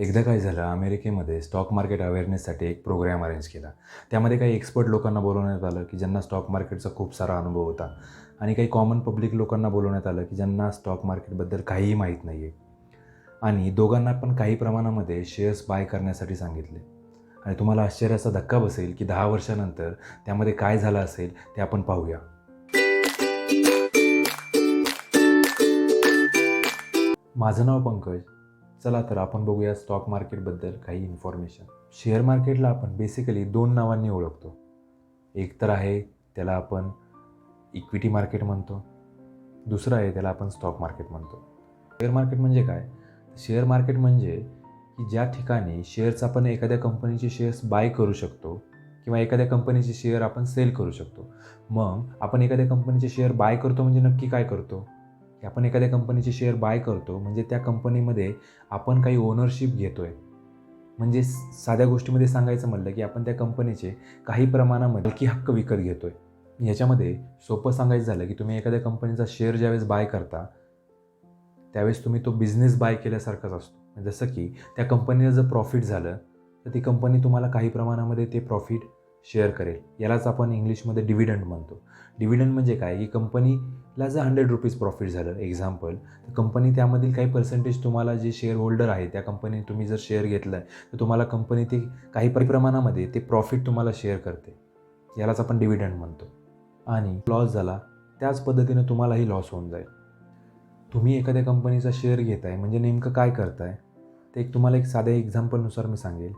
एकदा काय झालं, अमेरिकेमध्ये स्टॉक मार्केट अवेअरनेससाठी एक प्रोग्राम अरेंज केला. त्यामध्ये काही एक्सपर्ट लोकांना बोलवण्यात आलं, की ज्यांना स्टॉक मार्केटचा खूप सारा अनुभव होता, आणि काही कॉमन पब्लिक लोकांना बोलवण्यात आलं, की ज्यांना स्टॉक मार्केटबद्दल काहीही माहीत नाही आहे. आणि दोघांना पण काही प्रमाणामध्ये शेअर्स बाय करण्यासाठी सांगितले. आणि तुम्हाला आश्चर्याचा धक्का बसेल, की 10 वर्षानंतर त्यामध्ये काय झालं असेल ते आपण पाहूया. माझं नाव पंकज. चला तर आपण बघूया स्टॉक मार्केटबद्दल काही इन्फॉर्मेशन. शेअर मार्केटला आपण बेसिकली 2 नावांनी ओळखतो. एक तर आहे त्याला आपण इक्विटी मार्केट म्हणतो, दुसरं आहे त्याला आपण स्टॉक मार्केट म्हणतो. शेअर मार्केट म्हणजे काय? शेअर मार्केट म्हणजे की ज्या ठिकाणी शेअर्स आपण एखाद्या कंपनीचे शेअर्स बाय करू शकतो किंवा एखाद्या कंपनीचे शेअर आपण सेल करू शकतो. मग आपण एखाद्या कंपनीचे शेअर बाय करतो म्हणजे नक्की काय करतो? की आपण एखाद्या कंपनीचे शेअर बाय करतो म्हणजे त्या कंपनीमध्ये आपण काही ओनरशिप घेतो आहे. म्हणजे साध्या गोष्टीमध्ये सांगायचं म्हटलं की आपण त्या कंपनीचे काही प्रमाणामध्ये मालकी हक्क विकत घेतो आहे. याच्यामध्ये सोपं सांगायचं झालं की तुम्ही एखाद्या कंपनीचा शेअर ज्यावेळेस बाय करता त्यावेळेस तुम्ही तो बिझनेस बाय केल्यासारखाच असतो. जसं की त्या कंपनीला जर प्रॉफिट झालं तर ती कंपनी तुम्हाला काही प्रमाणामध्ये ते प्रॉफिट शेअर करेल. यालाच आपण इंग्लिशमध्ये डिव्हिडंड म्हणतो. डिव्हिडंड म्हणजे काय, की कंपनीला जर ₹100 प्रॉफिट झालं एक्झाम्पल, तर कंपनी त्यामधील काही पर्सेंटेज तुम्हाला जे शेअर होल्डर आहे त्या कंपनीत तुम्ही जर शेअर घेतला आहे तर तुम्हाला कंपनी ते काही प्रमाणामध्ये ते प्रॉफिट तुम्हाला शेअर करते. यालाच आपण डिव्हिडंड म्हणतो. आणि लॉस झाला त्याच पद्धतीनं तुम्हालाही लॉस होऊन जाईल. तुम्ही एखाद्या कंपनीचा शेअर घेताय म्हणजे नेमकं काय करताय ते तुम्हाला एक साध्या एक्झाम्पलनुसार मी सांगेल,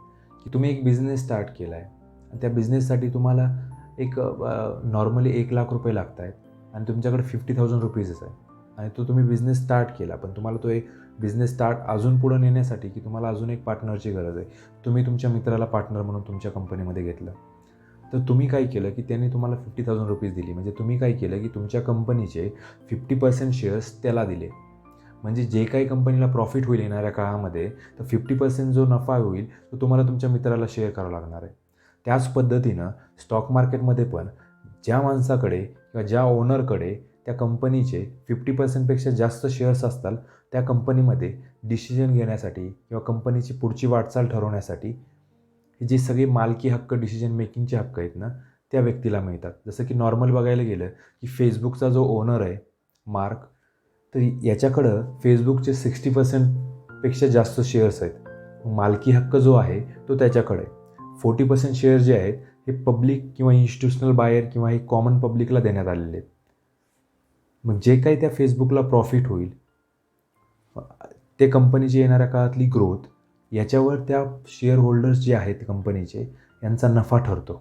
की तुम्ही एक बिझनेस स्टार्ट केला आहे आणि त्या बिझनेससाठी तुम्हाला एक नॉर्मली ₹1,00,000 लागत आहेत आणि तुमच्याकडे ₹50,000 आहे आणि तो तुम्ही बिझनेस स्टार्ट केला. पण तुम्हाला तो एक बिझनेस स्टार्ट अजून पुढं नेण्यासाठी की तुम्हाला अजून एक पार्टनरची गरज आहे. तुम्ही तुमच्या मित्राला पार्टनर म्हणून तुमच्या कंपनीमध्ये घेतलं. तर तुम्ही काय केलं, की त्यांनी तुम्हाला ₹50,000 दिली. म्हणजे तुम्ही काय केलं, की तुमच्या कंपनीचे 50% शेअर्स त्याला दिले. म्हणजे जे काही कंपनीला प्रॉफिट होईल येणाऱ्या काळामध्ये, तर 50% जो नफा होईल तो तुम्हाला तुमच्या मित्राला शेअर करावा लागणार आहे. त्याच पद्धतीनं स्टॉक मार्केटमध्ये पण ज्या माणसाकडे किंवा ज्या ओनरकडे त्या कंपनीचे 50% जास्त शेअर्स असतात, त्या कंपनीमध्ये डिसिजन घेण्यासाठी किंवा कंपनीची पुढची वाटचाल ठरवण्यासाठी हे जे सगळे मालकी हक्क, डिसिजन मेकिंगचे हक्क आहेत ना, त्या व्यक्तीला मिळतात. जसं की नॉर्मल बघायला गेलं, की Facebookचा जो ओनर आहे मार्क, तर याच्याकडं Facebookचे 60% जास्त शेअर्स आहेत. मालकी हक्क जो आहे तो त्याच्याकडे आहे. 40% शेअर जे आहेत हे पब्लिक किंवा इन्स्टिट्यूशनल बायर किंवा हे कॉमन पब्लिकला देण्यात आलेले आहेत. मग जे काही त्या Facebookला प्रॉफिट होईल, ते कंपनीची येणाऱ्या काळातली ग्रोथ, याच्यावर त्या शेअर होल्डर्स जे आहेत कंपनीचे यांचा नफा ठरतो.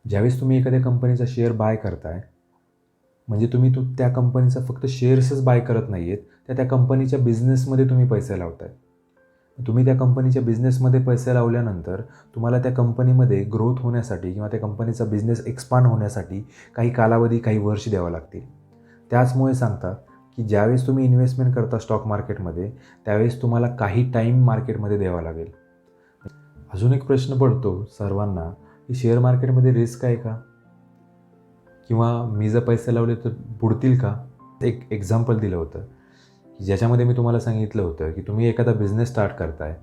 ज्यावेळेस तुम्ही एखाद्या कंपनीचा शेअर बाय करताय म्हणजे तुम्ही त्या कंपनीचा फक्त शेअर्सच बाय करत नाही आहेत, त्या कंपनीच्या बिझनेसमध्ये तुम्ही पैसे लावताय. तुम्ही त्या कंपनीच्या बिझनेसमध्ये पैसे लावल्यानंतर तुम्हाला त्या कंपनीमध्ये ग्रोथ होण्यासाठी किंवा त्या कंपनीचा बिझनेस एक्सपांड होण्यासाठी काही कालावधी, काही वर्ष द्यावं लागतील. त्याचमुळे सांगतात की ज्यावेळेस तुम्ही इन्व्हेस्टमेंट करता स्टॉक मार्केटमध्ये त्यावेळेस तुम्हाला काही टाईम मार्केटमध्ये द्यावा लागेल. अजून एक प्रश्न पडतो सर्वांना, की शेअर मार्केटमध्ये रिस्क आहे का? किंवा मी जर पैसे लावले तर बुडतील का? एक एक्झाम्पल दिलं होतं, की ज्याच्यामध्ये मी तुम्हाला सांगितलं होतं, की तुम्ही एखादा बिझनेस स्टार्ट करताय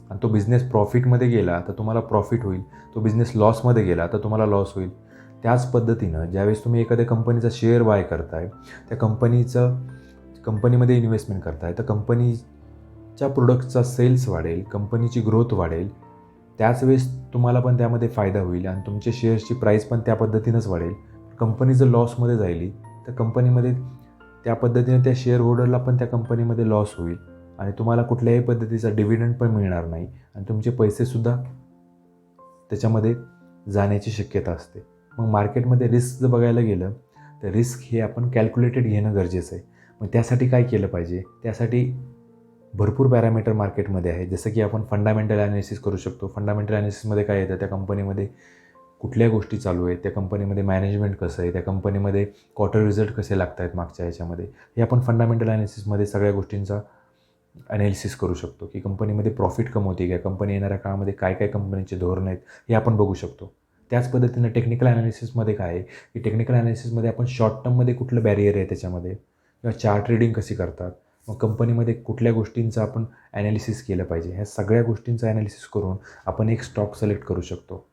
आणि तो बिझनेस प्रॉफिटमध्ये गेला तर तुम्हाला प्रॉफिट होईल, तो बिझनेस लॉसमध्ये गेला तर तुम्हाला लॉस होईल. त्याच पद्धतीनं ज्यावेळेस तुम्ही एखाद्या कंपनीचा शेअर बाय करताय, त्या कंपनीमध्ये इन्व्हेस्टमेंट करताय, तर कंपनीच्या प्रोडक्टचा सेल्स वाढेल, कंपनीची ग्रोथ वाढेल. त्याच वेळेस तुम्हाला पण त्यामध्ये फायदा होईल आणि तुमच्या शेअर्सची प्राईस पण त्या पद्धतीनंच वाढेल. कंपनी जर लॉसमध्ये जाईल तर कंपनीमध्ये त्या पद्धतीने त्या शेअर होल्डरला पण त्या कंपनीमध्ये लॉस होईल आणि तुम्हाला कुठल्याही पद्धतीचा डिव्हिडंड पण मिळणार नाही आणि तुमचे पैसेसुद्धा त्याच्यामध्ये जाण्याची शक्यता असते. मग मार्केटमध्ये रिस्क जर बघायला गेलं तर रिस्क हे आपण कॅल्क्युलेटेड घेणं गरजेचं आहे. मग त्यासाठी काय केलं पाहिजे? त्यासाठी भरपूर पॅरामीटर मार्केटमध्ये आहे. जसं की आपण फंडामेंटल ॲनालिसिस करू शकतो. फंडामेंटल ॲनालिसिसमध्ये काय येतं, त्या कंपनीमध्ये कुठल्या गोष्टी चालू आहेत, त्या कंपनीमध्ये मॅनेजमेंट कसं आहे, त्या कंपनीमध्ये क्वार्टर रिझल्ट कसे लागत आहेत मागच्या ह्याच्यामध्ये, हे आपण फंडामेंटल ॲनालिसिसमध्ये सगळ्या गोष्टींचा ॲनालिसिस करू शकतो. की कंपनीमध्ये प्रॉफिट कमवते का, कंपनी येणाऱ्या काळामध्ये काय काय कंपनीचे धोरणं आहेत हे आपण बघू शकतो. त्याच पद्धतीनं टेक्निकल ॲनालिसिसमध्ये काय आहे, की टेक्निकल ॲनालिसिसमध्ये आपण शॉर्ट टर्ममध्ये कुठलं बॅरियर आहे त्याच्यामध्ये, किंवा चार्ट रीडिंग कशी करतात, मग कंपनीमध्ये कुठल्या गोष्टींचं आपण ॲनालिसिस केलं पाहिजे, ह्या सगळ्या गोष्टींचं ॲनालिसिस करून आपण एक स्टॉक सिलेक्ट करू शकतो.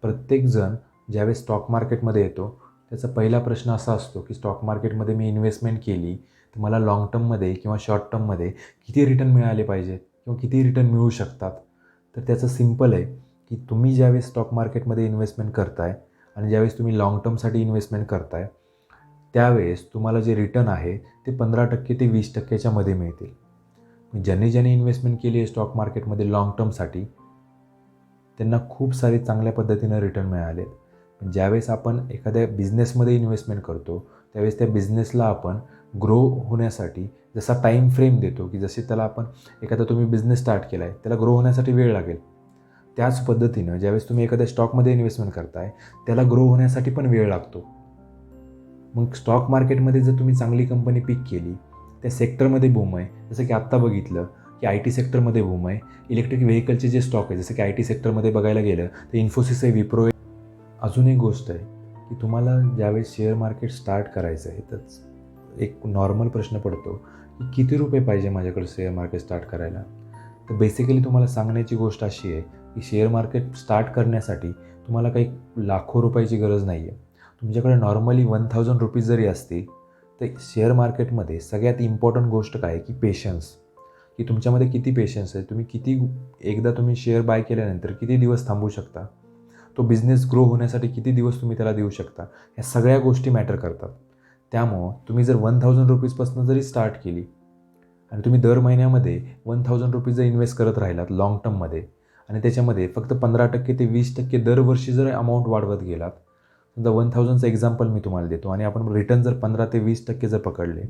प्रत्येकजण ज्यावेळेस स्टॉक मार्केटमध्ये येतो त्याचा पहिला प्रश्न असा असतो की स्टॉक मार्केटमध्ये मी इन्व्हेस्टमेंट केली तर मला लाँग टर्ममध्ये किंवा शॉर्ट टर्ममध्ये किती रिटर्न मिळाले पाहिजे किंवा किती रिटर्न मिळू शकतात. तर त्याचं सिम्पल आहे की तुम्ही ज्यावेळेस स्टॉक मार्केटमध्ये इन्व्हेस्टमेंट करताय आणि ज्यावेळेस तुम्ही लाँग टर्मसाठी इन्व्हेस्टमेंट करताय त्यावेळेस तुम्हाला जे रिटर्न आहे ते 15% ते 20%च्या मध्ये मिळतील. ज्यांनी इन्व्हेस्टमेंट केली आहे स्टॉक मार्केटमध्ये लाँग टर्मसाठी त्यांना खूप सारे चांगल्या पद्धतीनं रिटर्न मिळाले. ज्यावेळेस आपण एखाद्या बिझनेसमध्ये इन्व्हेस्टमेंट करतो त्यावेळेस त्या बिझनेसला आपण ग्रो होण्यासाठी जसा टाईम फ्रेम देतो की जसे त्याला आपण एखादा तुम्ही बिझनेस स्टार्ट केला आहे त्याला ग्रो होण्यासाठी वेळ लागेल, त्याच पद्धतीनं ज्यावेळेस तुम्ही एखाद्या स्टॉकमध्ये इन्व्हेस्टमेंट करताय त्याला ग्रो होण्यासाठी पण वेळ लागतो. मग स्टॉक मार्केटमध्ये जर तुम्ही चांगली कंपनी पिक केली, त्या सेक्टरमध्ये बूम आहे, जसं की आत्ता बघितलं की आय टी सेक्टरमध्ये बूम आहे, इलेक्ट्रिक व्हेकलचे जे स्टॉक आहे जसं की आय टी सेक्टरमध्ये बघायला गेलं तर इन्फोसिस आहे, विप्रो आहे. अजून एक गोष्ट आहे की तुम्हाला ज्यावेळेस शेअर मार्केट स्टार्ट करायचं आहे तर एक नॉर्मल प्रश्न पडतो की किती रुपये पाहिजे माझ्याकडे शेअर मार्केट स्टार्ट करायला. तर बेसिकली तुम्हाला सांगण्याची गोष्ट अशी आहे की शेअर मार्केट स्टार्ट करण्यासाठी तुम्हाला काही लाखो रुपयाची गरज नाही आहे. तुमच्याकडे नॉर्मली 1000 रुपीज जरी असतील तर शेअर मार्केटमध्ये सगळ्यात इम्पॉर्टंट गोष्ट काय आहे की पेशन्स, की तुमच्यामध्ये किती पेशन्स आहे, एकदा तुम्ही शेअर बाय केल्यानंतर किती दिवस थांबू शकता, तो बिझनेस ग्रो होण्यासाठी किती दिवस तुम्ही त्याला देऊ शकता, ह्या सगळ्या गोष्टी मॅटर करतात. त्यामुळं तुम्ही जर 1000 रुपीजपासून जरी स्टार्ट केली आणि तुम्ही दर महिन्यामध्ये 1000 रुपीज जर इन्व्हेस्ट करत राहिलात लाँग टर्ममध्ये आणि त्याच्यामध्ये फक्त 15% ते 20% दरवर्षी जर अमाऊंट वाढवत गेलात, समजा 1000चं एक्झाम्पल मी तुम्हाला देतो आणि आपण रिटर्न जर 15 ते 20% जर पकडले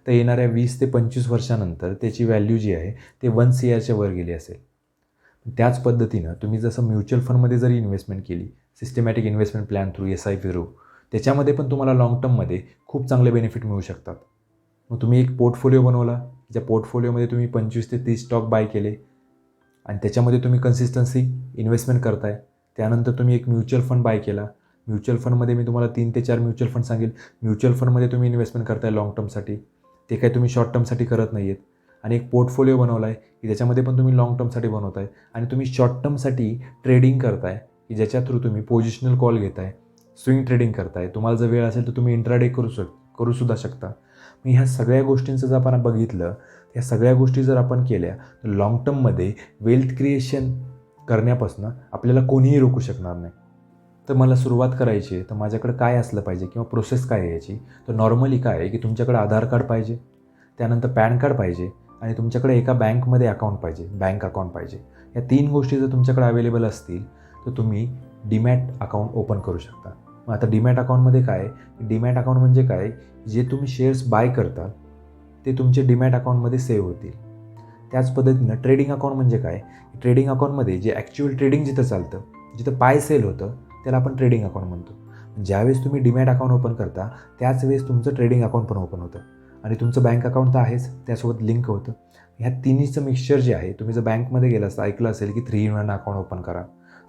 तर येणाऱ्या 20 ते 25 वर्षानंतर त्याची व्हॅल्यू जी आहे ते 1 CRच्या वर गेली असेल. त्याच पद्धतीनं तुम्ही जसं म्युच्युअल फंडमध्ये जरी इन्व्हेस्टमेंट केली, systematic investment plan through, SIP through, त्याच्यामध्ये पण तुम्हाला लाँग टर्ममध्ये खूप चांगले बेनिफिट मिळू शकतात. मग तुम्ही एक पोर्टफोलिओ बनवला, ज्या पोर्टफोलिओमध्ये तुम्ही 25 ते 30 स्टॉक बाय केले आणि त्याच्यामध्ये तुम्ही कन्सिस्टन्सी इन्व्हेस्टमेंट करताय. त्यानंतर तुम्ही एक म्युच्युअल फंड बाय केला. म्युच्युअल फंडमध्ये मी तुम्हाला 3 ते 4 म्युच्युअल फंड सांगेल. म्युच्युअल फंडमध्ये तुम्ही इन्व्हेस्टमेंट करताय लाँग टर्मसाठी, ते काही तुम्ही शॉर्ट टर्मसाठी करत नाही आहेत. आणि एक पोर्टफोलिओ बनवला आहे की त्याच्यामध्ये पण तुम्ही लाँग टर्मसाठी बनवताय आणि तुम्ही शॉर्ट टर्मसाठी ट्रेडिंग करताय की ज्याच्या थ्रू तुम्ही पोझिशनल कॉल घेताय, स्विंग ट्रेडिंग करताय. तुम्हाला जर वेळ असेल तर तुम्ही इंट्राडे करू सुद्धा शकता. मग ह्या सगळ्या गोष्टींचं जर आपण बघितलं, ह्या सगळ्या गोष्टी जर आपण केल्या तर लाँग टर्ममध्ये वेल्थ क्रिएशन करण्यापासून आपल्याला कोणीही रोखू शकणार नाही. तर मला सुरुवात करायची आहे तर माझ्याकडे काय असलं पाहिजे किंवा प्रोसेस काय आहे याची, तर नॉर्मली काय आहे की तुमच्याकडे आधार कार्ड पाहिजे, त्यानंतर पॅन कार्ड पाहिजे आणि तुमच्याकडे एका बँकमध्ये अकाउंट पाहिजे, बँक अकाउंट पाहिजे. या 3 गोष्टी जर तुमच्याकडे अवेलेबल असतील तर तुम्ही डीमॅट अकाउंट ओपन करू शकता. मग आता डीमॅट अकाउंटमध्ये काय आहे, डीमॅट अकाउंट म्हणजे काय, जे तुम्ही शेअर्स बाय करता ते तुमचे डीमॅट अकाउंटमध्ये सेव्ह होतील. त्याच पद्धतीनं ट्रेडिंग अकाउंट म्हणजे काय, ट्रेडिंग अकाउंटमध्ये जे ॲक्च्युअल ट्रेडिंग जिथं चालतं, जिथं बाय सेल होतं त्याला आपण ट्रेडिंग अकाउंट म्हणतो. ज्यावेळेस तुम्ही डीमॅट अकाउंट ओपन करता त्याच वेळेस तुमचं ट्रेडिंग अकाउंट पण ओपन होतं आणि तुमचं बँक अकाउंट तर आहेच, त्यासोबत लिंक होतं. ह्या तिन्हीचं मिक्सचर जे आहे, तुम्ही जर बँकमध्ये गेला असता ऐकलं असेल की 3-in-1 अकाउंट ओपन करा,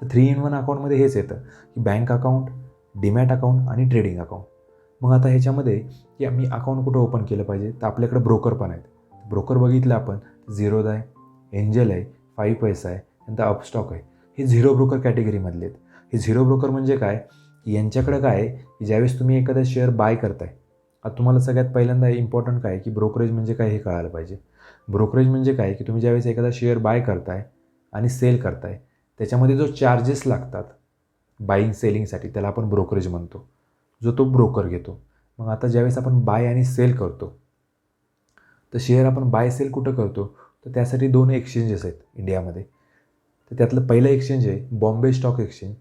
तर 3-in-1 अकाउंटमध्ये हेच येतं की बँक अकाउंट, डीमॅट अकाउंट आणि ट्रेडिंग अकाउंट. मग आता ह्याच्यामध्ये की आम्ही अकाउंट कुठं ओपन केलं पाहिजे, तर आपल्याकडे ब्रोकर पण आहेत. ब्रोकर बघितलं आपण, झिरोदा आहे, एंजल आहे, 5 पैसा आहे, नंतर अपस्टॉक आहे. हे झिरो ब्रोकर कॅटेगरीमधले आहेत. हे झिरो ब्रोकर म्हणजे काय, की यांच्याकडे काय आहे की ज्यावेळेस तुम्ही एखादा शेअर बाय करताय, आता तुम्हाला सगळ्यात पहिल्यांदा इम्पॉर्टंट काय की ब्रोकरेज म्हणजे काय हे कळायला पाहिजे. ब्रोकरेज म्हणजे काय की तुम्ही ज्यावेळेस एखादा शेअर बाय करताय आणि सेल करताय त्याच्यामध्ये जो चार्जेस लागतात बाईंग सेलिंगसाठी त्याला आपण ब्रोकरेज म्हणतो, जो तो ब्रोकर घेतो. मग आता ज्यावेळेस आपण बाय आणि सेल करतो तर शेअर आपण बाय सेल कुठं करतो, तर त्यासाठी 2 एक्सचेंजेस आहेत इंडियामध्ये. तर त्यातलं पहिलं एक्सचेंज आहे बॉम्बे स्टॉक एक्सचेंज,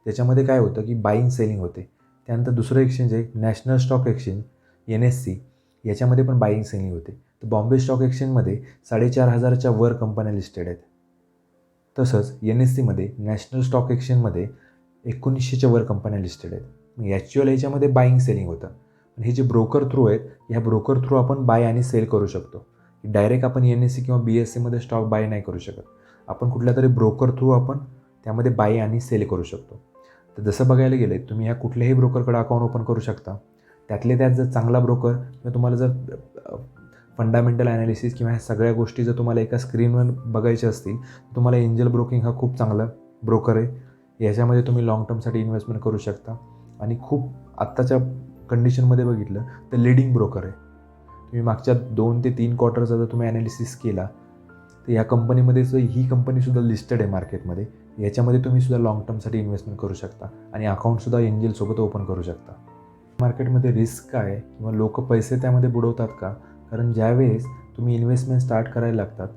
त्याच्यामध्ये काय होतं की बाईंग सेलिंग होते. त्यानंतर दुसरं एक्सचेंज आहे नॅशनल स्टॉक एक्सचेंज, NSE, याच्यामध्ये पण बाईंग सेलिंग होते. तर बॉम्बे स्टॉक एक्सचेंजमध्ये 4500च्या वर कंपन्या लिस्टेड आहेत. तसंच NSEमध्ये, नॅशनल स्टॉक एक्सचेंजमध्ये 1900च्या वर कंपन्या लिस्टेड आहेत. मग ॲक्च्युअल ह्याच्यामध्ये बाईंग सेलिंग होतं. आणि हे जे ब्रोकर थ्रू आहेत, ह्या ब्रोकर थ्रू आपण बाय आणि सेल करू शकतो. डायरेक्ट आपण NSE किंवा BSEमध्ये स्टॉक बाय नाही करू शकत. आपण कुठल्या तरी ब्रोकर थ्रू आपण त्यामध्ये बाय आणि सेल करू शकतो. तर जसं बघायला गेलं तुम्ही ह्या कुठल्याही ब्रोकरकडे अकाउंट ओपन करू शकता. त्यातले त्यात जर चांगला ब्रोकर किंवा तुम्हाला जर फंडामेंटल ॲनालिसिस किंवा ह्या सगळ्या गोष्टी जर तुम्हाला एका स्क्रीनवर बघायच्या असतील तर तुम्हाला एंजल ब्रोकिंग हा खूप चांगला ब्रोकर आहे. याच्यामध्ये तुम्ही लाँग टर्मसाठी इन्व्हेस्टमेंट करू शकता आणि खूप आत्ताच्या कंडिशनमध्ये बघितलं तर लीडिंग ब्रोकर आहे. तुम्ही मागच्या 2 ते 3 क्वार्टरचा जर तुम्ही ॲनालिसिस केला तर या कंपनीमध्ये ही कंपनीसुद्धा लिस्टेड आहे मार्केटमध्ये. याच्यामध्ये तुम्ही सुद्धा लाँग टर्मसाठी इन्व्हेस्टमेंट करू शकता आणि अकाउंटसुद्धा एंजलसोबत ओपन करू शकता. मार्केटमध्ये रिस्क काय किंवा लोक पैसे त्यामध्ये बुडवतात का? कारण ज्यावेळेस तुम्ही इन्व्हेस्टमेंट स्टार्ट करायला लागतात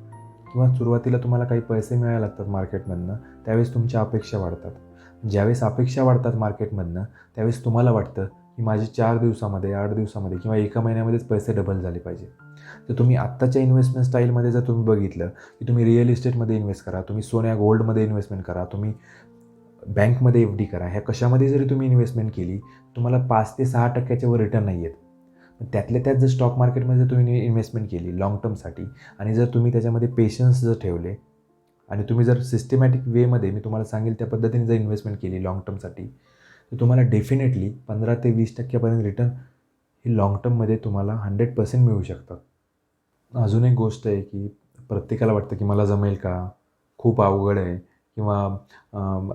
किंवा सुरुवातीला तुम्हाला काही पैसे मिळायला लागतात मार्केटमधनं, त्यावेळेस तुमच्या अपेक्षा वाढतात. ज्यावेळेस अपेक्षा वाढतात मार्केटमधनं त्यावेळेस तुम्हाला वाटतं की माझे 4 दिवसामध्ये, 8 दिवसामध्ये किंवा एका महिन्यामध्येच पैसे डबल झाले पाहिजे. तर तुम्ही आत्ताच्या इन्व्हेस्टमेंट स्टाईलमध्ये जर तुम्ही बघितलं की तुम्ही रिअल इस्टेटमध्ये इन्व्हेस्ट करा, तुम्ही सोन्या गोल्डमध्ये इन्व्हेस्टमेंट करा, तुम्ही बँकमध्ये FD करा, ह्या कशामध्ये जरी तुम्ही इन्व्हेस्टमेंट केली तुम्हाला 5 ते 6% वर रिटर्न नाही येत. पण त्यातल्या त्यात जर स्टॉक मार्केटमध्ये जर तुम्ही इन्व्हेस्टमेंट केली लाँग टर्मसाठी आणि जर तुम्ही त्याच्यामध्ये पेशन्स जर ठेवले आणि तुम्ही जर सिस्टमॅटिक वेमध्ये मी तुम्हाला सांगेल त्या पद्धतीने जर इन्व्हेस्टमेंट केली लाँग टर्मसाठी तर तुम्हाला डेफिनेटली 15 ते 20% रिटर्न ही लाँग टर्ममध्ये तुम्हाला 100% मिळू शकतात. अजून एक गोष्ट आहे की प्रत्येकाला वाटतं की मला जमेल का? खूप अवघड आहे किंवा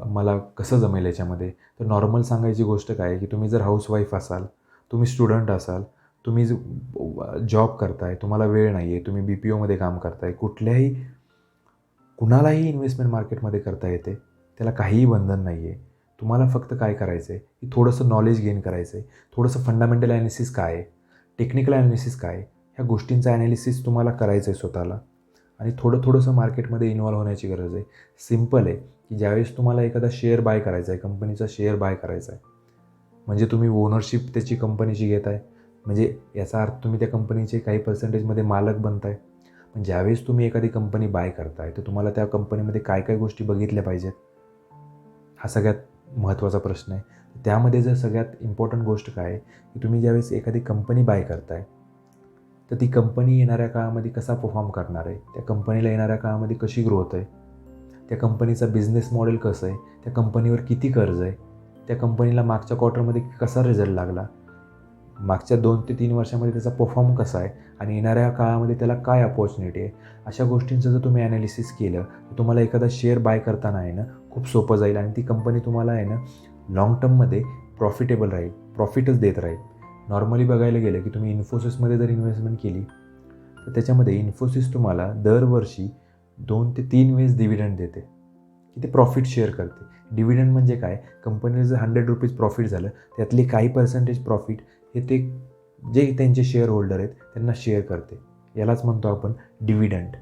मला कसं जमेल याच्यामध्ये. तर नॉर्मल सांगायची गोष्ट काय आहे की तुम्ही जर हाऊसवाईफ असाल, तुम्ही स्टुडंट असाल, तुम्ही जॉब करताय, तुम्हाला वेळ नाही आहे, तुम्ही BPOमध्ये काम करताय, कुणालाही इन्व्हेस्टमेंट मार्केटमध्ये करता येते, त्याला काहीही बंधन नाही आहे. तुम्हाला फक्त काय करायचं आहे की थोडंसं नॉलेज गेन करायचं आहे, थोडंसं फंडामेंटल ॲनालिसिस काय आहे, टेक्निकल ॲनालिसिस काय आहे, ह्या गोष्टींचं ॲनालिसिस तुम्हाला करायचं आहे स्वतःला आणि थोडंसं मार्केटमध्ये इन्व्हॉल्व होण्याची गरज आहे. सिम्पल आहे की ज्यावेळेस तुम्हाला एखादा शेअर बाय करायचा आहे, कंपनीचा शेअर बाय करायचा आहे, म्हणजे तुम्ही ओनरशिप त्याची कंपनीची घेत आहे, म्हणजे याचा अर्थ तुम्ही त्या कंपनीचे काही पर्सेंटेजमध्ये मालक बनताय. पण ज्यावेळेस तुम्ही एखादी कंपनी बाय करताय तर तुम्हाला त्या कंपनीमध्ये काय काय गोष्टी बघितल्या पाहिजेत, हा सगळ्यात महत्त्वाचा प्रश्न आहे. त्यामध्ये जर सगळ्यात इम्पॉर्टंट गोष्ट काय आहे की तुम्ही ज्यावेळेस एखादी कंपनी बाय करताय तर ती कंपनी येणाऱ्या काळामध्ये कसा परफॉर्म करणार आहे, त्या कंपनीला येणाऱ्या काळामध्ये कशी ग्रोथ आहे, त्या कंपनीचा बिझनेस मॉडेल कसं आहे, त्या कंपनीवर किती कर्ज आहे, त्या कंपनीला मागच्या क्वार्टरमध्ये कसा रिझल्ट लागला, मागच्या 2 ते 3 वर्षामध्ये त्याचा परफॉर्म कसा आहे आणि येणाऱ्या काळामध्ये त्याला काय अपॉर्च्युनिटी आहे, अशा गोष्टींचं जर तुम्ही ॲनालिसिस केलं तर तुम्हाला एखादा शेअर बाय करताना आहे ना खूप सोपं जाईल आणि ती कंपनी तुम्हाला आहे ना लाँग टर्ममध्ये प्रॉफिटेबल राहील, प्रॉफिटच देत राहील. नॉर्मली बघायला गेलं की तुम्ही इन्फोसिसमध्ये जर इन्व्हेस्टमेंट केली तर त्याच्यामध्ये इन्फोसिस तुम्हाला दरवर्षी 2 ते 3 वेळेस डिव्हिडंड देते की ते प्रॉफिट शेअर करते. डिव्हिडंड म्हणजे काय, कंपनीला जर ₹100 प्रॉफिट झालं त्यातले काही पर्सेंटेज प्रॉफिट हे ते जे त्यांचे शेअर होल्डर आहेत त्यांना शेअर करते. यालाच म्हणतो आपण डिव्हिडंड.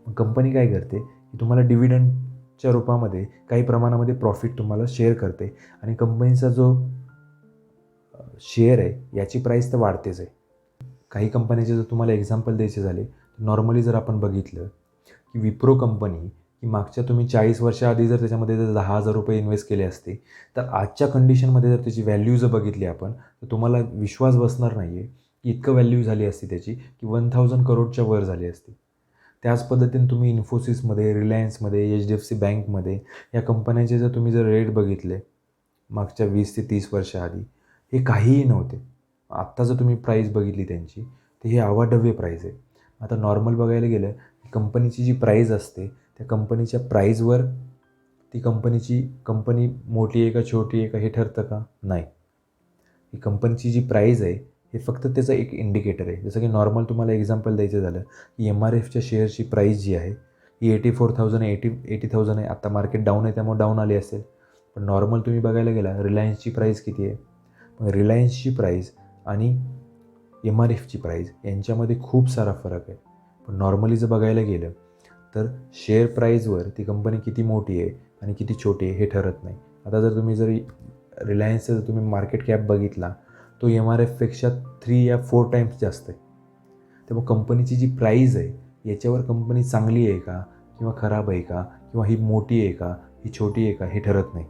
कंपनी काय करते की तुम्हाला डिव्हिडंडच्या रूपामध्ये काही प्रमाणामध्ये प्रॉफिट तुम्हाला शेअर करते आणि कंपनीचा जो शेअर आहे याची प्राईस तर वाढतेच आहे. काही कंपनीचे जर तुम्हाला एक्झाम्पल द्यायचे झाले तर नॉर्मली जर आपण बघितलं की विप्रो कंपनी की मागच्या तुम्ही 40 वर्षाआधी जर त्याच्यामध्ये जर ₹10,000 इन्व्हेस्ट केले असते तर आजच्या कंडिशनमध्ये जर त्याची व्हॅल्यू जर बघितली आपण तर तुम्हाला विश्वास बसणार नाही आहे की इतकं व्हॅल्यू झाली असती त्याची की 1000 करोडच्या वर झाली असती. त्याच पद्धतीने तुम्ही इन्फोसिसमध्ये, रिलायन्समध्ये, HDFC बँकमध्ये या कंपन्यांचे जर तुम्ही जर रेट बघितले मागच्या 20 ते 30 वर्षाआधी हे काहीही नव्हते. आत्ता जर तुम्ही प्राईस बघितली त्यांची तर ही अवाढव्य प्राईस आहे. आता नॉर्मल बघायला गेलं कंपनीची जी प्राईज असते त्या कंपनीच्या प्राईजवर ती कंपनी मोठी आहे का छोटी आहे का हे ठरतं का? नाही. ही कंपनीची जी प्राईज आहे हे फक्त त्याचं एक इंडिकेटर आहे. जसं की नॉर्मल तुम्हाला एक्झाम्पल द्यायचं झालं की MRFच्या शेअरची प्राईज जी आहे ही 84,000 80,000 आहे. आता मार्केट डाऊन आहे त्यामुळे डाऊन आली असेल. पण नॉर्मल तुम्ही बघायला गेला रिलायन्सची प्राईज किती आहे? मग रिलायन्सची प्राईज आणि MRFची प्राईज यांच्यामध्ये खूप सारा फरक आहे. पण नॉर्मली जर बघायला गेलं तर शेअर प्राईजवर ती कंपनी किती मोठी आहे आणि किती छोटी आहे हे ठरत नाही. आता जर तुम्ही रिलायन्सचा जर तुम्ही मार्केट कॅप बघितला तो MRFपेक्षा 3 या 4 टाईम्स जास्त आहे. त्यामुळे कंपनीची जी प्राईज आहे याच्यावर कंपनी चांगली आहे का किंवा खराब आहे का किंवा ही मोठी आहे का ही छोटी आहे का हे ठरत नाही.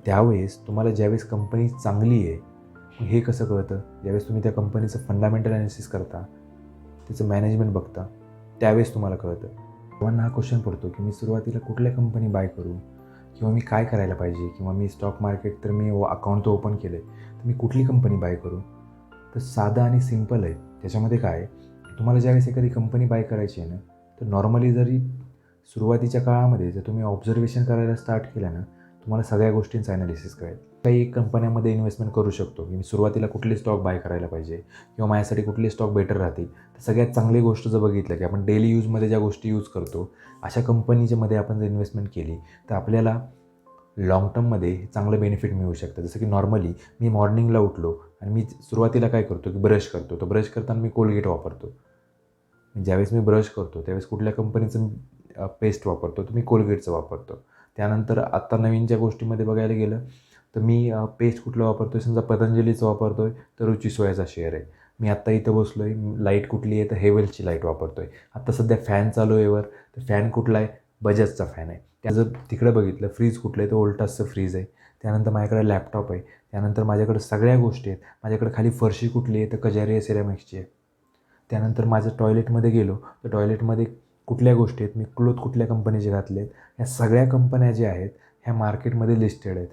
त्यावेळेस तुम्हाला ज्यावेळेस कंपनी चांगली आहे मग हे कसं कळतं, ज्यावेळेस तुम्ही त्या कंपनीचं फंडामेंटल ॲनालिसिस करता, त्याचं मॅनेजमेंट बघता, त्यावेळेस तुम्हाला कळतं. सर्वांना हा क्वेश्चन पडतो की मी सुरुवातीला कुठल्या कंपनी बाय करू किंवा मी काय करायला पाहिजे, किंवा मी स्टॉक मार्केट तर मी अकाउंट तर ओपन केलं आहे, तर मी कुठली कंपनी बाय करू. तर साधं आणि सिम्पल आहे. त्याच्यामध्ये काय आहे, तुम्हाला ज्यावेळेस एखादी कंपनी बाय करायची आहे ना, तर नॉर्मली जरी सुरुवातीच्या काळामध्ये जर तुम्ही ऑब्झर्वेशन करायला स्टार्ट केलं ना, तुम्हाला सगळ्या गोष्टींचं ॲनालिसिस कळेल. काही एक कंपन्यामध्ये इन्व्हेस्टमेंट करू शकतो की मी सुरुवातीला कुठले स्टॉक बाय करायला पाहिजे, किंवा माझ्यासाठी कुठले स्टॉक बेटर राहतील. तर सगळ्यात चांगली गोष्ट जर बघितलं की आपण डेली यूजमध्ये ज्या गोष्टी यूज करतो अशा कंपनीच्यामध्ये आपण जर इन्व्हेस्टमेंट केली तर आपल्याला लाँग टर्ममध्ये चांगलं बेनिफिट मिळू शकतं. जसं की नॉर्मली मी मॉर्निंगला उठलो आणि मी सुरुवातीला काय करतो की ब्रश करतो. तर ब्रश करताना मी कोलगेट वापरतो. ज्यावेळेस मी ब्रश करतो त्यावेळेस कुठल्या कंपनीचं पेस्ट वापरतो तर मी कोलगेटचं वापरतो. त्यानंतर आत्ता नवीनच्या गोष्टीमध्ये बघायला गेलं तर मी पेस्ट कुठलं वापरतो आहे, समजा पतंजलीचं वापरतो आहे तर रुची सोयाचा शेअर आहे. मी आत्ता इथं बसलो आहे, लाईट कुठली आहे तर हेवेल्सची लाईट वापरतो आहे. आत्ता सध्या फॅन चालू आहे वर, तर फॅन कुठला आहे, बजाजचा फॅन आहे. त्याचं तिकडं बघितलं फ्रीज कुठलं आहे तर वोल्टासचं फ्रीज आहे. त्यानंतर माझ्याकडे लॅपटॉप आहे. त्यानंतर माझ्याकडे सगळ्या गोष्टी आहेत. माझ्याकडे खाली फरशी कुठली आहे तर कजारिया सिरॅमिक्सची आहे. त्यानंतर माझं टॉयलेटमध्ये गेलो तर टॉयलेटमध्ये कुठल्या गोष्टी आहेत, मी क्लोथ कुठल्या कंपनीचे घातले आहेत, ह्या सगळ्या कंपन्या ज्या आहेत ह्या मार्केटमध्ये लिस्टेड आहेत.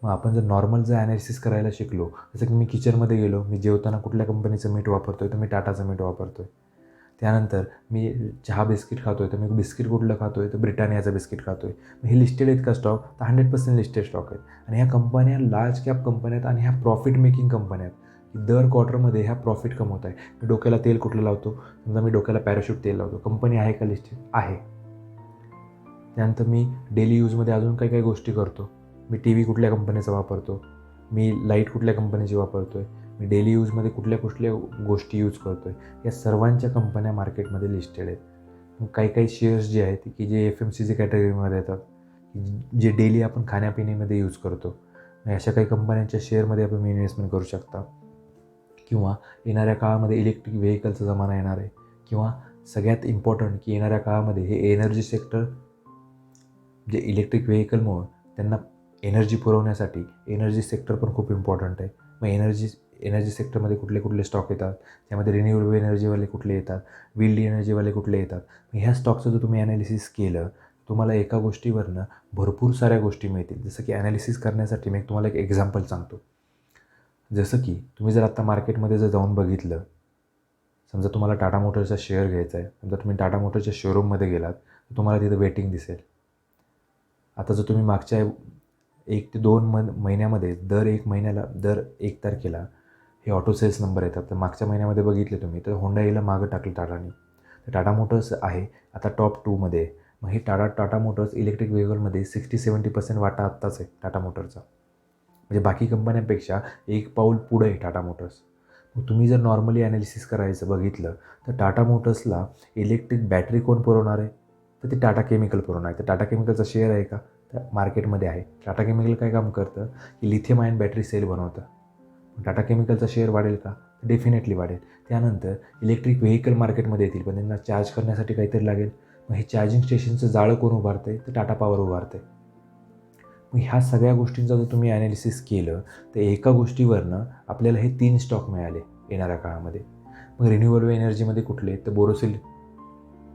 मग आपण जर नॉर्मल जर ॲनालिसिस करायला शिकलो, जसं की मी किचनमध्ये गेलो, मी जेवताना कुठल्या कंपनीचं मीठ वापरतो आहे तर मी टाटाचं मीठ वापरतो आहे. त्यानंतर मी चहा बिस्किट खातो आहे तर मी बिस्किट कुठलं खातो आहे तर ब्रिटानियाचं बिस्किट खातो आहे. मग हे लिस्टेड आहेत का स्टॉक, तर 100% लिस्टेड स्टॉक आहेत. आणि ह्या कंपन्या लार्ज कॅप कंपन्या आहेत आणि ह्या प्रॉफिट मेकिंग कंपन्या आहेत. दर क्वार्टरमध्ये ह्या प्रॉफिट कमवत आहे. मी डोक्याला तेल कुठलं लावतो, समजा मी डोक्याला पॅराशूट तेल लावतो, कंपनी आहे का लिस्टेड, आहे. त्यानंतर मी डेली यूजमध्ये अजून काही काही गोष्टी करतो. मी टी व्ही कुठल्या कंपनीचा वापरतो, मी लाईट कुठल्या कंपनीची वापरतो आहे, मी डेली यूजमध्ये कुठल्या कुठल्या गोष्टी यूज करतो आहे, या सर्वांच्या कंपन्या मार्केटमध्ये लिस्टेड आहेत. मग काही काही शेअर्स जे आहेत की जे FMCG कॅटेगरीमध्ये येतात, जे डेली आपण खाण्यापिण्यामध्ये यूज करतो, अशा काही कंपन्यांच्या शेअरमध्ये आपण इन्व्हेस्टमेंट करू शकता. किंवा येणाऱ्या काळामध्ये इलेक्ट्रिक व्हेकलचा जमाना येणार आहे, किंवा सगळ्यात इम्पॉर्टंट की येणाऱ्या काळामध्ये हे एनर्जी सेक्टर, जे इलेक्ट्रिक व्हेकलमुळं त्यांना एनर्जी पुरवण्यासाठी एनर्जी सेक्टर पण खूप इम्पॉर्टंट आहे. मग एनर्जी सेक्टरमध्ये कुठले कुठले स्टॉक येतात, त्यामध्ये रिन्युएबल एनर्जीवाले कुठले येतात, विंड एनर्जीवाले कुठले येतात. मग ह्या स्टॉकचं जर तुम्ही ॲनालिसिस केलं तुम्हाला एका गोष्टीवरनं भरपूर साऱ्या गोष्टी मिळतील. जसं की ॲनालिसिस करण्यासाठी मी तुम्हाला एक एक्झाम्पल सांगतो. जसं की तुम्ही जर आत्ता मार्केटमध्ये जर जाऊन बघितलं, समजा तुम्हाला टाटा मोटर्सचा शेअर घ्यायचा आहे, समजा तुम्ही टाटा मोटर्सच्या शोरूममध्ये गेलात तर तुम्हाला तिथं वेटिंग दिसेल. आता जर तुम्ही मागच्या 1 ते 2 महिन्यामध्ये दर 1 महिन्याला दर 1 तारखेला हे ऑटो सेल्स नंबर येतात. तर मागच्या महिन्यामध्ये बघितले तुम्ही तर होंडाईला मागं टाकलं टाटाने. तर टाटा मोटर्स आहे आता टॉप 2मध्ये आहे. मग हे टाटा मोटर्स इलेक्ट्रिक व्हेकलमध्ये 60-70% वाटा आत्ताच आहे टाटा मोटरचा. म्हणजे बाकी कंपन्यांपेक्षा एक पाऊल पुढं आहे टाटा मोटर्स. मग तुम्ही जर नॉर्मली ॲनालिसिस करायचं बघितलं तर टाटा मोटर्सला इलेक्ट्रिक बॅटरी कोण पुरवणार आहे, तर ते टाटा केमिकल पुरवणार आहे. तर टाटा केमिकलचा शेअर आहे का, तर मार्केटमध्ये आहे. टाटा केमिकल काय काम करतं की लिथियम आयन बॅटरी सेल बनवतं. टाटा केमिकलचा शेअर वाढेल का, डेफिनेटली वाढेल. त्यानंतर इलेक्ट्रिक व्हेकल मार्केटमध्ये येतील, पण त्यांना चार्ज करण्यासाठी काहीतरी लागेल. मग हे चार्जिंग स्टेशनचं जाळं कोण उभारतं आहे, तर टाटा पॉवर उभारतं आहे. मग ह्या सगळ्या गोष्टींचा जर तुम्ही ॲनालिसिस केलं तर एका गोष्टीवरनं आपल्याला हे 3 स्टॉक मिळाले येणाऱ्या काळामध्ये. मग रिन्युएबल एनर्जीमध्ये कुठले, तर बोरोसिल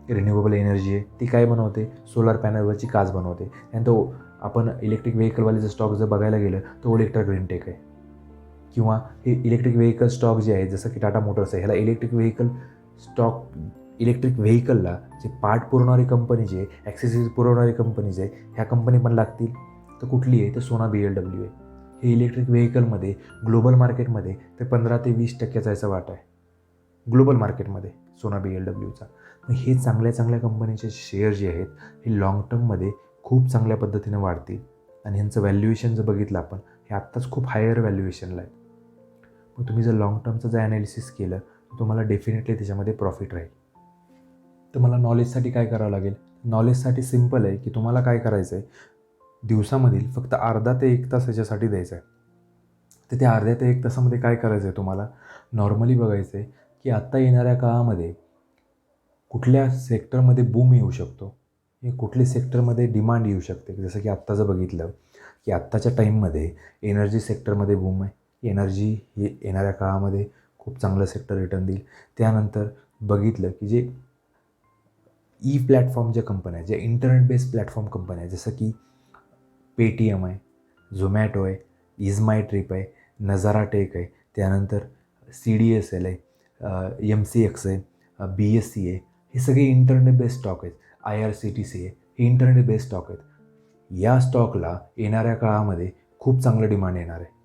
रिन्युएबल एनर्जी आहे. ती काय बनवते, सोलार पॅनलवरची काच बनवते. त्यानंतर आपण इलेक्ट्रिक व्हेकलवाले स्टॉक जर बघायला गेलं तर ओलेक्ट्रा ग्रीनटेक आहे. किंवा हे इलेक्ट्रिक व्हेकल स्टॉक जे आहे जसं की टाटा मोटर्स आहे, ह्याला इलेक्ट्रिक व्हेकलला जे पार्ट पुरवणारी कंपनी जे ॲक्सेसरीज पुरवणारी कंपनी जे ह्या कंपनी पण लागतील. तर कुठली आहे, तर सोना BMW आहे. हे इलेक्ट्रिक व्हेकलमध्ये ग्लोबल मार्केटमध्ये ते 15 ते 20% याचा वाटा आहे ग्लोबल मार्केटमध्ये सोना BLWचा. मग हे चांगल्या चांगल्या कंपनीचे शेअर जे आहेत हे लाँग टर्ममध्ये खूप चांगल्या पद्धतीने वाढतील. आणि ह्यांचं व्हॅल्युएशन जर बघितलं आपण, हे आत्ताच खूप हायर व्हॅल्युएशनला आहे. मग तुम्ही जर लाँग टर्मचं जर ॲनालिसिस केलं तर तुम्हाला डेफिनेटली त्याच्यामध्ये प्रॉफिट राहील. तर मला नॉलेजसाठी काय करावं लागेल, नॉलेजसाठी सिम्पल आहे की तुम्हाला काय करायचं आहे, दिवसामधील फक्त अर्धा ते 1 तास ह्याच्यासाठी द्यायचा आहे. तर त्या अर्ध्या ते 1 तासामध्ये काय करायचं आहे तुम्हाला, नॉर्मली बघायचं आहे की आत्ता येणाऱ्या काळामध्ये कुठल्या सेक्टरमध्ये बूम येऊ शकतो, हे कुठल्या सेक्टरमध्ये डिमांड येऊ शकते. जसं की आत्ता जर बघितलं की आत्ताच्या टाईममध्ये एनर्जी सेक्टरमध्ये बूम आहे. एनर्जी हे येणाऱ्या काळामध्ये खूप चांगलं सेक्टर रिटर्न देईल. त्यानंतर बघितलं की जे प्लॅटफॉर्म ज्या कंपन्या आहेत, ज्या इंटरनेट बेस्ड प्लॅटफॉर्म कंपन्या आहेत, जसं की पेटीएम आहे, झोमॅटो आहे, इज माय ट्रिप आहे, नजारा टेक आहे, त्यानंतर CDSL आहे, MCX आहे, BSC आहे. हे सगळे इंटरनेट बेस्ड स्टॉक आहेत. IRCTC आहे, हे इंटरनेट बेस्ड स्टॉक आहेत. या स्टॉकला येणाऱ्या काळामध्ये खूप चांगलं डिमांड येणार आहे.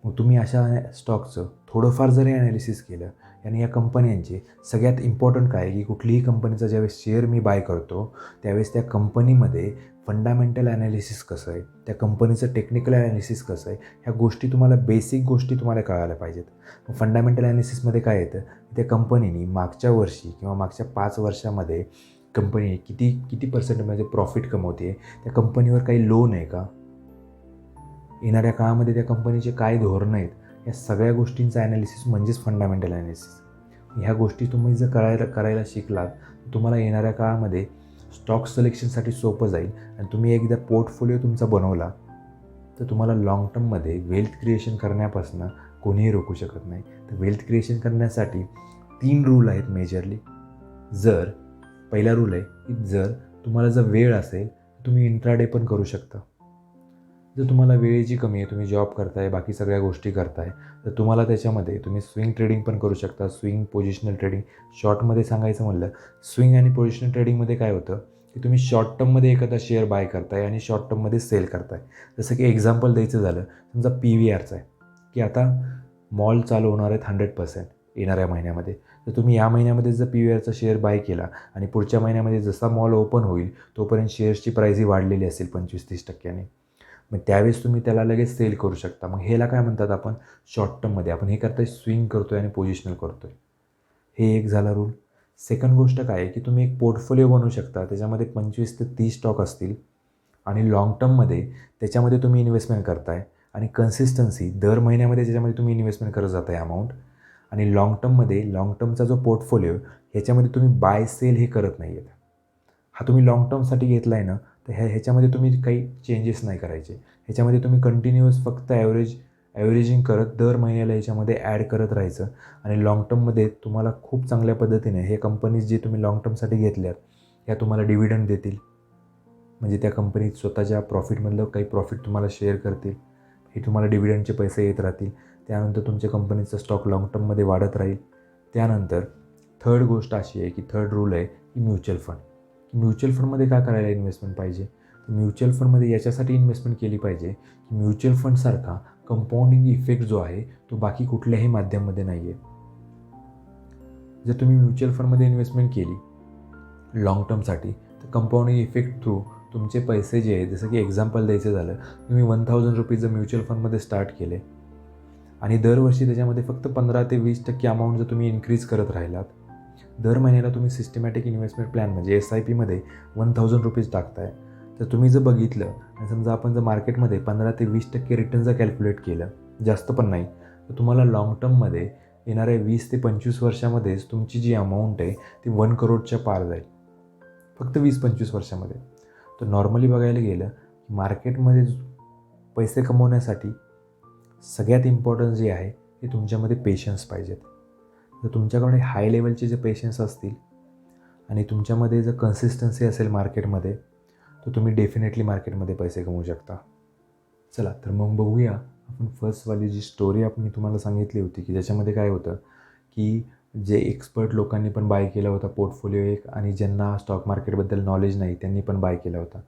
मग तुम्ही अशा स्टॉकचं थोडंफार जरी ॲनालिसिस केलं आणि या कंपन्यांचे सगळ्यात इम्पॉर्टंट काय आहे की कुठलीही कंपनीचा ज्यावेळेस शेअर मी बाय करतो त्यावेळेस त्या कंपनीमध्ये फंडामेंटल ॲनालिसिस कसं आहे, त्या कंपनीचं टेक्निकल ॲनालिसिस कसं आहे, ह्या गोष्टी तुम्हाला बेसिक गोष्टी तुम्हाला कळायला पाहिजेत. मग फंडामेंटल ॲनालिसिसमध्ये काय येतं, त्या कंपनीने मागच्या वर्षी किंवा मागच्या 5 वर्षामध्ये कंपनी किती पर्सेंटमध्ये प्रॉफिट कमवते, त्या कंपनीवर काही लोन आहे का, येणाऱ्या काळामध्ये त्या कंपनीचे काय धोरणं आहेत, या सगळ्या गोष्टींचं ॲनालिसिस म्हणजेच फंडामेंटल ॲनालिसिस. ह्या गोष्टी तुम्ही जर करायला शिकलात तर तुम्हाला येणाऱ्या काळामध्ये स्टॉक सिलेक्शनसाठी सोपं जाईल. आणि तुम्ही एकदा पोर्टफोलिओ तुमचा बनवला तर तुम्हाला लाँग टर्ममध्ये वेल्थ क्रिएशन करण्यापासून कोणीही रोखू शकत नाही. तर वेल्थ क्रिएशन करण्यासाठी 3 रूल आहेत मेजरली. पहिला रूल आहे की जर तुम्हाला जर वेळ असेल तुम्ही इंट्राडे पण करू शकता. जर तुम्हाला वेळेची कमी आहे, तुम्ही जॉब करताय, बाकी सगळ्या गोष्टी करताय, तर तुम्हाला त्याच्यामध्ये तुम्ही स्विंग ट्रेडिंग पण करू शकता. स्विंग पोझिशनल ट्रेडिंग, शॉर्टमध्ये सांगायचं म्हणलं, स्विंग आणि पोझिशनल ट्रेडिंगमध्ये काय होतं की तुम्ही शॉर्ट टर्ममध्ये एखादा शेअर बाय करताय आणि शॉर्ट टर्ममध्ये सेल करताय. जसं की एक्झाम्पल द्यायचं झालं, समजा PVRचं आहे की आता मॉल चालू होणार आहेत 100% येणाऱ्या महिन्यामध्ये. तर तुम्ही या महिन्यामध्ये जर PVRचा शेअर बाय केला आणि पुढच्या महिन्यामध्ये जसा मॉल ओपन होईल तोपर्यंत शेअर्सची प्राईज ही वाढलेली असेल 25-30%. मग त्यावेळेस तुम्ही त्याला लगेच सेल करू शकता. मग ह्याला काय म्हणतात आपण, शॉर्ट टर्ममध्ये आपण हे करतोय, स्विंग करतोय आणि पोझिशनल करतोय. हे एक झाला रूल. सेकंड गोष्ट काय आहे की तुम्ही एक पोर्टफोलिओ बनवू शकता, त्याच्यामध्ये 25 ते 30 स्टॉक असतील आणि लाँग टर्ममध्ये त्याच्यामध्ये तुम्ही इन्व्हेस्टमेंट करताय आणि कन्सिस्टन्सी दर महिन्यामध्ये त्याच्यामध्ये तुम्ही इन्व्हेस्टमेंट करत जाताय अमाऊंट. आणि लाँग टर्मचा जो पोर्टफोलिओ ह्याच्यामध्ये तुम्ही बाय सेल हे करत नाही आहेत. हा तुम्ही लाँग टर्मसाठी घेतला आहे ना, तर ह्याच्यामध्ये तुम्ही काही चेंजेस नाही करायचे. ह्याच्यामध्ये तुम्ही कंटिन्युअस फक्त ॲव्हरेजिंग करत दर महिन्याला ह्याच्यामध्ये ॲड करत राहायचं. आणि लाँग टर्ममध्ये तुम्हाला खूप चांगल्या पद्धतीने हे कंपनीज जे तुम्ही लाँग टर्मसाठी घेतल्यात ह्या तुम्हाला डिव्हिडंड देतील. म्हणजे त्या कंपनीत स्वतःच्या प्रॉफिटमधलं काही प्रॉफिट तुम्हाला शेअर करतील, हे तुम्हाला डिव्हिडंडचे पैसे येत राहतील. त्यानंतर तुमच्या कंपनीचा स्टॉक लाँग टर्ममध्ये वाढत राहील. त्यानंतर थर्ड गोष्ट अशी आहे की थर्ड रूल आहे की म्युच्युअल फंड. म्युच्युअल फंडमध्ये काय करायला इन्व्हेस्टमेंट पाहिजे, तर म्युच्युअल फंडमध्ये याच्यासाठी इन्व्हेस्टमेंट केली पाहिजे की म्युच्युअल फंडसारखा कंपाऊंडिंग इफेक्ट जो आहे तो बाकी कुठल्याही माध्यमामध्ये नाही आहे. जर तुम्ही म्युच्युअल फंडमध्ये इन्व्हेस्टमेंट केली लाँग टर्मसाठी तर कंपाऊंडिंग इफेक्ट थ्रू तुमचे पैसे जे आहेत, जसं की एक्झाम्पल द्यायचं झालं, तुम्ही 1000 रुपीज जर म्युच्युअल फंडमध्ये स्टार्ट केले आणि दरवर्षी त्याच्यामध्ये फक्त 15 ते 20% अमाऊंट जर तुम्ही इन्क्रीज करत राहिलात, दर महिन्याला तुम्ही सिस्टमॅटिक इन्व्हेस्टमेंट प्लॅन म्हणजे SIPमध्ये 1000 रुपीज टाकताय, तर तुम्ही जर बघितलं आणि समजा आपण जर मार्केटमध्ये 15 ते 20% रिटर्न जर कॅल्क्युलेट केलं, जास्त पण नाही, तर तुम्हाला लाँग टर्ममध्ये येणाऱ्या 20 ते 25 वर्षामध्येच तुमची जी अमाऊंट आहे ती 1 करोडच्या पार जाईल, फक्त 20-25 वर्षामध्ये. तर नॉर्मली बघायला गेलं मार्केटमध्ये पैसे कमवण्यासाठी सगळ्यात इम्पॉर्टंट जे आहे ते तुमच्यामध्ये पेशन्स पाहिजेत. जर तुमच्याकडे हाय लेवलचे जे पेशन्स असतील आणि तुमच्यामध्ये जर कन्सिस्टन्सी असेल मार्केटमध्ये, तर तुम्ही डेफिनेटली मार्केटमध्ये पैसे कमवू शकता. चला तर मग बघूया आपण फर्स्टवाली जी स्टोरी मी तुम्हाला सांगितली होती की ज्याच्यामध्ये काय होतं की जे एक्सपर्ट लोकांनी पण बाय केला होता पोर्टफोलिओ एक, आणि ज्यांना स्टॉक मार्केटबद्दल नॉलेज नाही त्यांनी पण बाय केला होता.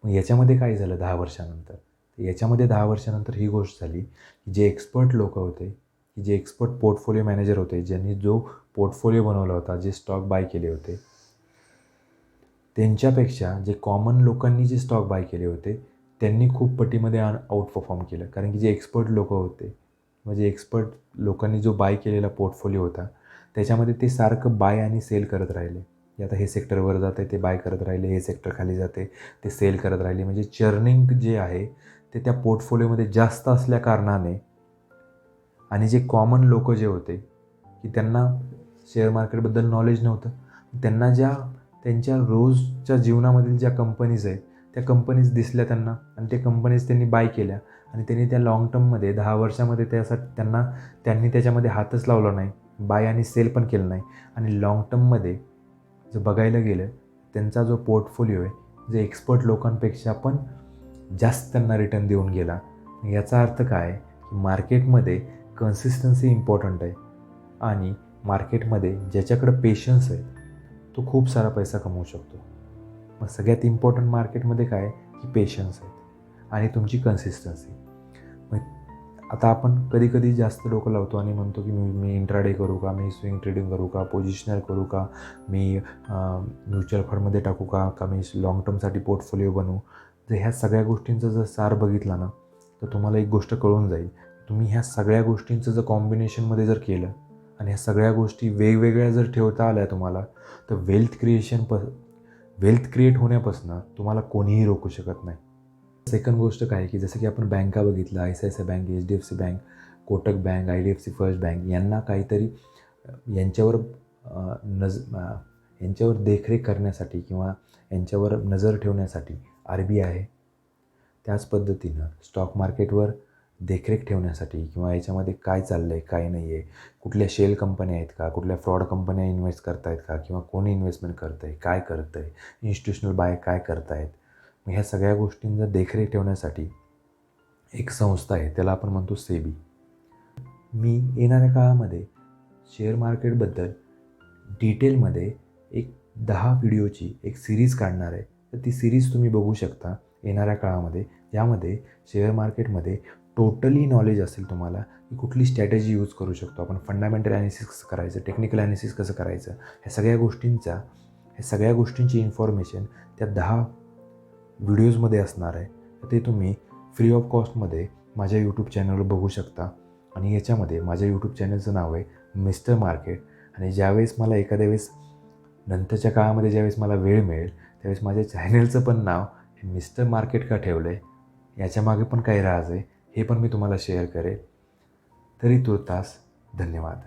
मग याच्यामध्ये काय झालं 10 वर्षानंतर, तर याच्यामध्ये 10 वर्षानंतर ही गोष्ट झाली की जे एक्सपर्ट लोक होते, की जे एक्सपर्ट पोर्टफोलिओ मॅनेजर होते, ज्यांनी जो पोर्टफोलिओ बनवला होता, जे स्टॉक बाय केले होते, त्यांच्यापेक्षा जे कॉमन लोकांनी जे स्टॉक बाय केले होते त्यांनी खूप पटीमध्ये आउट परफॉर्म केलं. कारण की जे एक्सपर्ट लोक होते, म्हणजे एक्सपर्ट लोकांनी जो बाय केलेला पोर्टफोलिओ होता त्याच्यामध्ये ते सारखं बाय आणि सेल करत राहिले. की आता हे सेक्टरवर जाते ते बाय करत राहिले, हे सेक्टर खाली जाते ते सेल करत राहिले. म्हणजे चर्निंग जे आहे ते त्या पोर्टफोलिओमध्ये जास्त असल्या कारणाने, आणि जे कॉमन लोक जे होते की त्यांना शेअर मार्केटबद्दल नॉलेज नव्हतं, त्यांना त्यांच्या रोजच्या जीवनामधील ज्या कंपनीज आहेत त्या कंपनीज दिसल्या त्यांना, आणि त्या कंपनीज त्यांनी बाय केल्या आणि त्यांनी त्या लाँग टर्ममध्ये 10 वर्षामध्ये त्यांनी त्याच्यामध्ये हातच लावला नाही, बाय आणि सेल पण केलं नाही. आणि लाँग टर्ममध्ये जर बघायला गेलं त्यांचा जो पोर्टफोलिओ आहे जे एक्सपर्ट लोकांपेक्षा पण जास्त त्यांना रिटर्न देऊन गेला. याचा अर्थ काय की मार्केटमध्ये कन्सिस्टन्सी इम्पॉर्टंट आहे आणि मार्केटमध्ये ज्याच्याकडं पेशन्स आहे तो खूप सारा पैसा कमवू शकतो. मग सगळ्यात इम्पॉर्टंट मार्केटमध्ये काय की पेशन्स आहेत आणि तुमची कन्सिस्टन्सी. मग आता आपण कधी कधी जास्त डोकं लावतो आणि म्हणतो की मी इंट्राडे करू का, मी स्विंग ट्रेडिंग करू का, पोझिशनल करू का, मी म्युच्युअल फंडमध्ये टाकू का मी लॉंग टर्मसाठी पोर्टफोलिओ बनवू. जर ह्या सगळ्या गोष्टींचा जर सार बघितला ना तर तुम्हाला एक गोष्ट कळून जाईल. तुम्ही ह्या सगळ्या गोष्टींचं जर कॉम्बिनेशनमध्ये जर केलं आणि ह्या सगळ्या गोष्टी वेगवेगळ्या जर ठेवता आल्या तुम्हाला तर वेल्थ क्रिएट होण्यापासून तुम्हाला कोणीही रोखू शकत नाही. सेकंड गोष्ट काय की जसं की आपण बँका बघितलं, ICICI bank, HDFC bank, Kotak bank, IDFC first bank यांना काहीतरी यांच्यावर यांच्यावर देखरेख करण्यासाठी किंवा यांच्यावर नजर ठेवण्यासाठी RBI आहे. त्याच पद्धतीनं स्टॉक मार्केटवर देखरेख ठेवण्यासाठी किंवा याच्यामध्ये काय चाललं आहे काय नाही आहे, कुठल्या शेल कंपन्या आहेत का, कुठल्या फ्रॉड कंपन्या इन्व्हेस्ट करत आहेत का किंवा कोणी इन्व्हेस्टमेंट करतं आहे, काय करतं आहे, इन्स्टिट्यूशनल बाय काय करत आहेत. मग ह्या सगळ्या गोष्टींचा देखरेख ठेवण्यासाठी एक संस्था आहे, त्याला आपण म्हणतो सेबी. मी येणाऱ्या काळामध्ये शेअर मार्केटबद्दल डिटेलमध्ये एक 10 व्हिडिओची एक सिरीज काढणार आहे. तर ती सिरीज तुम्ही बघू शकता येणाऱ्या काळामध्ये, ज्यामध्ये शेअर मार्केटमध्ये टोटली नॉलेज असेल तुम्हाला की कुठली स्ट्रॅटेजी यूज करू शकतो आपण, फंडामेंटल ॲनालिसिस कसं करायचं, टेक्निकल ॲनालिसिस कसं करायचं, ह्या सगळ्या गोष्टींची इन्फॉर्मेशन त्या 10 व्हिडिओजमध्ये असणार आहे. तर ते तुम्ही फ्री ऑफ कॉस्टमध्ये माझ्या यूट्यूब चॅनलवर बघू शकता. आणि याच्यामध्ये माझ्या यूट्यूब चॅनलचं नाव आहे मिस्टर मार्केट. आणि ज्यावेळेस मला एखाद्या वेळेस नंतरच्या काळामध्ये ज्यावेळेस मला वेळ मिळेल त्यावेळेस माझ्या चॅनलचं पण नाव हे मिस्टर मार्केट का ठेवलं आहे याच्यामागे पण काही राज आहे, हे पण मी तुम्हाला शेअर करेल. तरी तुर्तास धन्यवाद.